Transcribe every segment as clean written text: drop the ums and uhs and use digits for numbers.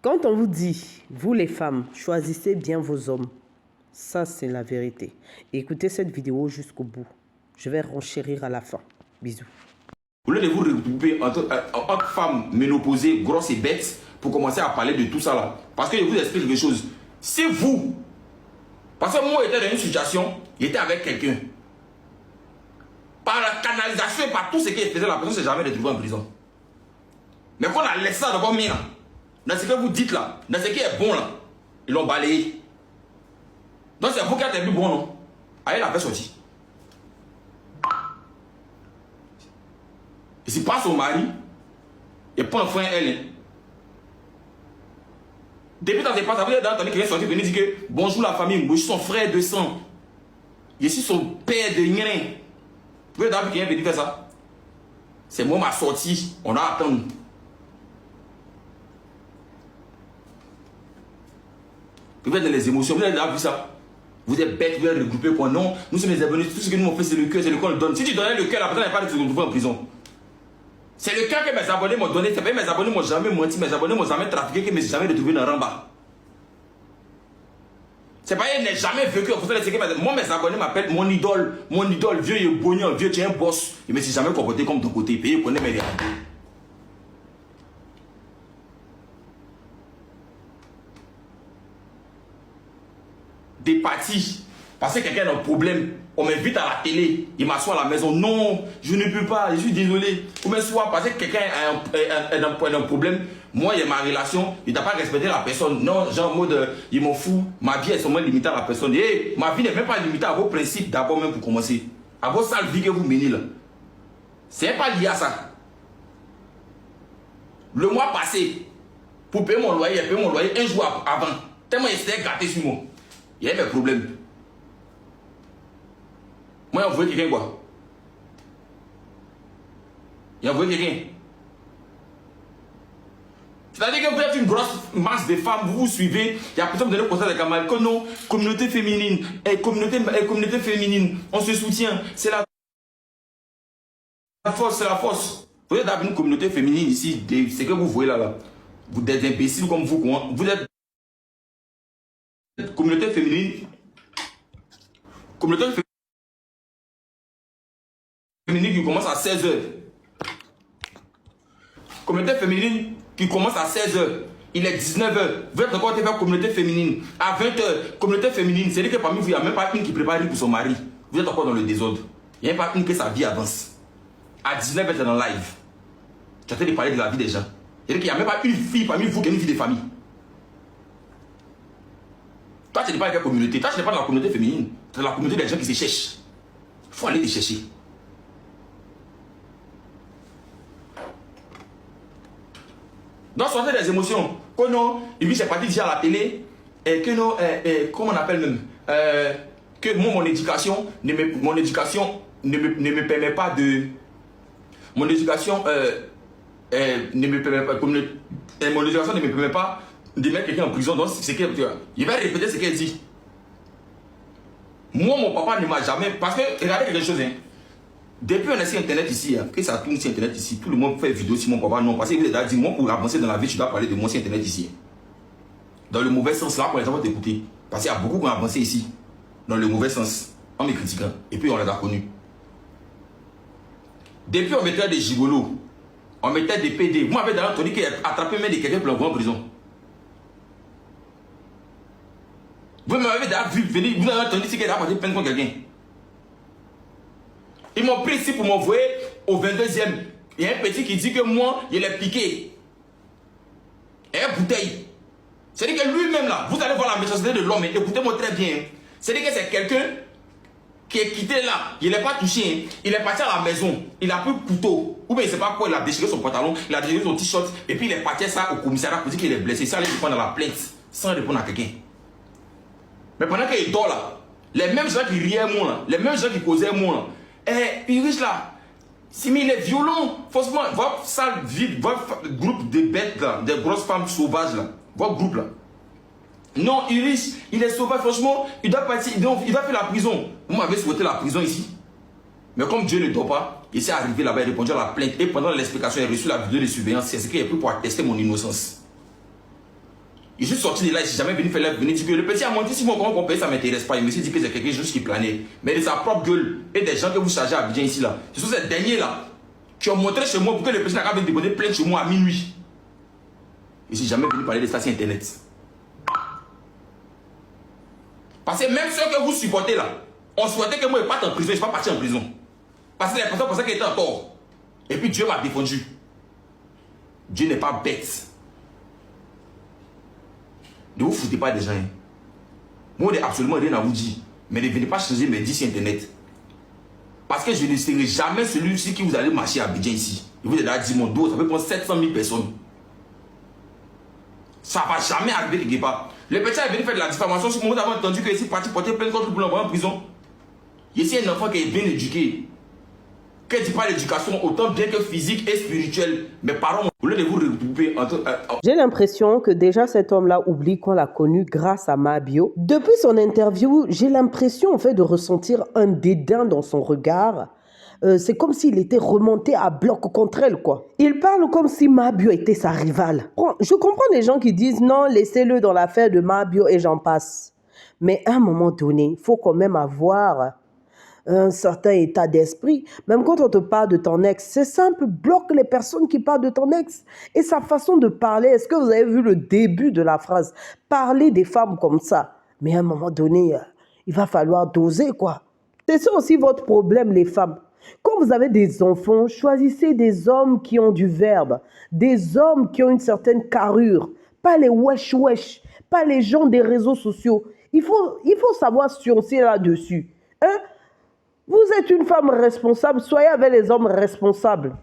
Quand on vous dit, vous les femmes, choisissez bien vos hommes, ça c'est la vérité. Écoutez cette vidéo jusqu'au bout. Je vais renchérir à la fin. Bisous. Au lieu de vous regrouper entre femmes ménopausées, grosses et bêtes, pour commencer à parler de tout ça là. Parce que je vous explique quelque chose. Si vous, parce que moi j'étais dans une situation, j'étais avec quelqu'un. Par la canalisation et par tout ce qu'il faisait, la personne ne s'est jamais retrouvée en prison. Mais quand on a laissé ça d'abord mis là, dans ce que vous dites là, dans ce qui est bon là, ils l'ont balayé. Donc c'est vous qui êtes plus bon, non? Allez, la fait sortir. Et si pas son mari, et pas un frère, elle. Depuis dans ces passes, vous avez entendu quelqu'un sortir venir dire que bonjour la famille, moi je suis son frère de sang. Je suis son père de rien. Vous avez entendu quelqu'un venir faire ça? C'est moi ma sortie, on a attendu. Vous êtes dans les émotions, vous avez déjà vu ça? Vous êtes bête, vous êtes regroupés quoi? Non, nous sommes les abonnés, tout ce que nous on fait c'est le cœur, c'est le cœur qu'on le donne. Si tu donnais le cœur, la personne n'est pas de se retrouver en prison. C'est le cœur que mes abonnés m'ont donné, c'est pas mes abonnés m'ont jamais menti, mes abonnés m'ont jamais trafiqué, que je ne me suis jamais retrouvé dans Ramba. C'est pas elle n'est jamais vécu. Moi mes abonnés m'appellent mon idole, vieux et bonian, vieux tu es un boss. Je ne me suis jamais comporté comme ton côté, payé, connaît mes réalités. Des parties, parce que quelqu'un a un problème, on m'invite à la télé, il m'assoit à la maison, non, je ne peux pas, je suis désolé. Ou même soit parce que quelqu'un a un problème, moi il y a ma relation, il n'a pas respecté la personne, non, genre en mode, il m'en fout, ma vie est seulement limitée à la personne. Et ma vie n'est même pas limitée à vos principes d'abord même pour commencer, à vos sales vies que vous menez là. C'est pas lié à ça. Le mois passé, pour payer mon loyer, j'ai payé mon loyer un jour avant, tellement il s'était gâté sur moi. Il y a mes problèmes. Moi, il a envoyé quelqu'un quoi? Il a envoyé quelqu'un. C'est-à-dire que vous êtes une grosse masse de femmes, vous vous suivez, il y a personne qui vous donne le conseil de Kamal, que non, communauté féminine, communauté féminine, on se soutient, c'est la force, c'est la force. Vous êtes dans une communauté féminine ici, c'est que vous voyez là. Vous êtes imbéciles comme vous êtes communauté féminine qui commence à 16h. Communauté féminine qui commence à 16h. Il est 19h. Vous êtes encore en train de faire communauté féminine. À 20h, communauté féminine. C'est-à-dire que parmi vous, il n'y a même pas une qui prépare pour son mari. Vous êtes encore dans le désordre. Il n'y a même pas une que sa vie avance. À 19h, vous êtes dans live. Tu es en train de parler de la vie des gens. C'est-à-dire qu'il n'y a même pas une fille parmi vous qui a une vie de famille. Toi, tu n'es pas avec la communauté. Toi, tu n'es pas dans la communauté féminine. C'est la communauté des gens qui se cherchent. Il faut aller les chercher. Donc, sortez des émotions. Que non, et puis c'est parti déjà à la télé. Et que non, comment on appelle même que moi, mon éducation ne me permet pas de. Mon éducation ne me permet pas. Mon éducation ne me permet pas de mettre quelqu'un en prison. Donc, c'est que il va répéter ce qu'elle dit. Moi, mon papa ne m'a jamais. Parce que, regardez quelque chose, hein. Depuis on est sur internet ici, hein, que ça tourne sur internet ici, tout le monde fait vidéo sur mon papa. Non, parce que vous avez dit, moi, pour avancer dans la vie, tu dois parler de moi sur internet ici. Dans le mauvais sens, là, pour les gens vont t'écouter. Parce qu'il y a beaucoup qui ont avancé ici. Dans le mauvais sens, en me critiquant. Et puis, on les a connus. Depuis, on mettait des gigolos. On mettait des PD. Vous m'avez d'ailleurs entendu qu'il a attrapé même des quelqu'un pour l'envoyer en prison. Vous m'avez d'ailleurs vu venir, vous avez entendu qu'il a apporté peine contre quelqu'un. Ils m'ont pris ici pour m'envoyer au 22e. Il y a un petit qui dit que moi, il est piqué. Et une bouteille. C'est-à-dire que lui-même là, vous allez voir la méchanceté de l'homme. Écoutez-moi très bien. C'est-à-dire que c'est quelqu'un qui est quitté là. Il n'est pas touché. Il est parti à la maison. Il a pris le couteau. Ou bien il ne sait pas quoi. Il a déchiré son pantalon. Il a déchiré son t-shirt. Et puis il est parti ça au commissariat pour dire qu'il est blessé. Ça allait répondre à la plainte sans répondre à quelqu'un. Mais pendant qu'il dort là, les mêmes gens qui riaient moi là, les mêmes gens qui causaient moi là, Iris là, si mais il est violent, forcément, votre salle vide, votre groupe de bêtes là, des grosses femmes sauvages là, votre groupe là. Non, Iris, il est sauvage, franchement, il doit partir, il doit faire la prison. Vous m'avez souhaité la prison ici. Mais comme Dieu ne dort pas, il s'est arrivé là-bas, il répondit à la plainte. Et pendant l'explication, il a reçu la vidéo de surveillance. C'est ce qu'il a pris pour attester mon innocence. Je suis sorti de là, je suis jamais venu faire la venir dire que le petit a menti, si mon comment qu'on paye, ça ne m'intéresse pas. Il me dit que c'est quelque chose qui planait. Mais de sa propre gueule et des gens que vous chargez à Abidjan ici là, ce sont ces derniers là qui ont montré chez moi pour que le petit n'a qu'à venir déposer plainte chez moi à minuit. Je ne suis jamais venu parler de ça sur internet. Parce que même ceux que vous supportez là, on souhaitait que moi je parte en prison, je ne suis pas parti en prison. Parce que les personnes pensaient qu'elle était en tort. Et puis Dieu m'a défendu. Dieu n'est pas bête. Ne vous foutez pas des gens. Moi, je n'ai absolument rien à vous dire. Mais ne venez pas changer mes dits sur internet. Parce que je ne serai jamais celui-ci qui vous allez marcher à Abidjan ici. Je vous ai déjà dit mon dos, ça peut prendre 700 000 personnes. Ça ne va jamais arriver quelque part. Le petit est venu faire de la diffamation. Si vous avez entendu que ici parti porter plainte contre pour l'envoyer en prison. Ici, un enfant qui est bien éduqué. Que dit pas l'éducation, autant bien que physique et spirituelle. Mes parents, au lieu de vous regrouper entre... J'ai l'impression que déjà cet homme-là oublie qu'on l'a connu grâce à Mabio. Depuis son interview, j'ai l'impression en fait de ressentir un dédain dans son regard. C'est comme s'il était remonté à bloc contre elle, quoi. Il parle comme si Mabio était sa rivale. Je comprends les gens qui disent non, laissez-le dans l'affaire de Mabio et j'en passe. Mais à un moment donné, il faut quand même avoir un certain état d'esprit. Même quand on te parle de ton ex, c'est simple, bloque les personnes qui parlent de ton ex. Et sa façon de parler, est-ce que vous avez vu le début de la phrase? Parler des femmes comme ça. Mais à un moment donné, il va falloir doser, quoi. C'est ça aussi votre problème, les femmes. Quand vous avez des enfants, choisissez des hommes qui ont du verbe, des hommes qui ont une certaine carrure, pas les wesh-wesh, pas les gens des réseaux sociaux. Il faut savoir sciencer là-dessus. Hein? Vous êtes une femme responsable, soyez avec les hommes responsables.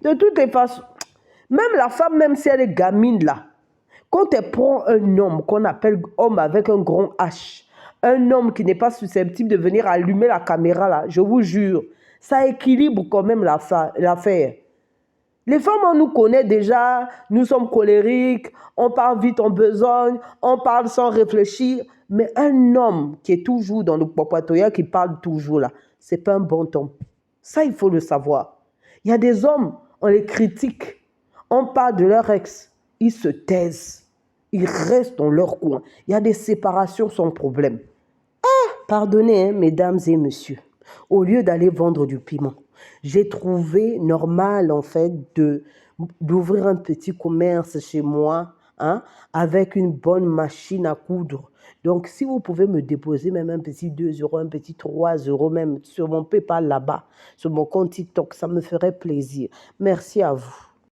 De toutes les façons, même la femme, même si elle est gamine là, quand elle prend un homme qu'on appelle homme avec un grand H, un homme qui n'est pas susceptible de venir allumer la caméra là, je vous jure, ça équilibre quand même l'affaire. Les femmes, on nous connaît déjà, nous sommes colériques, on parle vite en besogne, on parle sans réfléchir. Mais un homme qui est toujours dans le papatoya, qui parle toujours là, c'est pas un bon homme. Ça, il faut le savoir. Il y a des hommes, on les critique, on parle de leur ex, ils se taisent, ils restent dans leur coin. Il y a des séparations sans problème. Pardonnez, hein, mesdames et messieurs, au lieu d'aller vendre du piment, j'ai trouvé normal en fait d'ouvrir un petit commerce chez moi, hein, avec une bonne machine à coudre. Donc, si vous pouvez me déposer même un petit 2 euros, un petit 3 euros même sur mon PayPal là-bas, sur mon compte TikTok, ça me ferait plaisir. Merci à vous.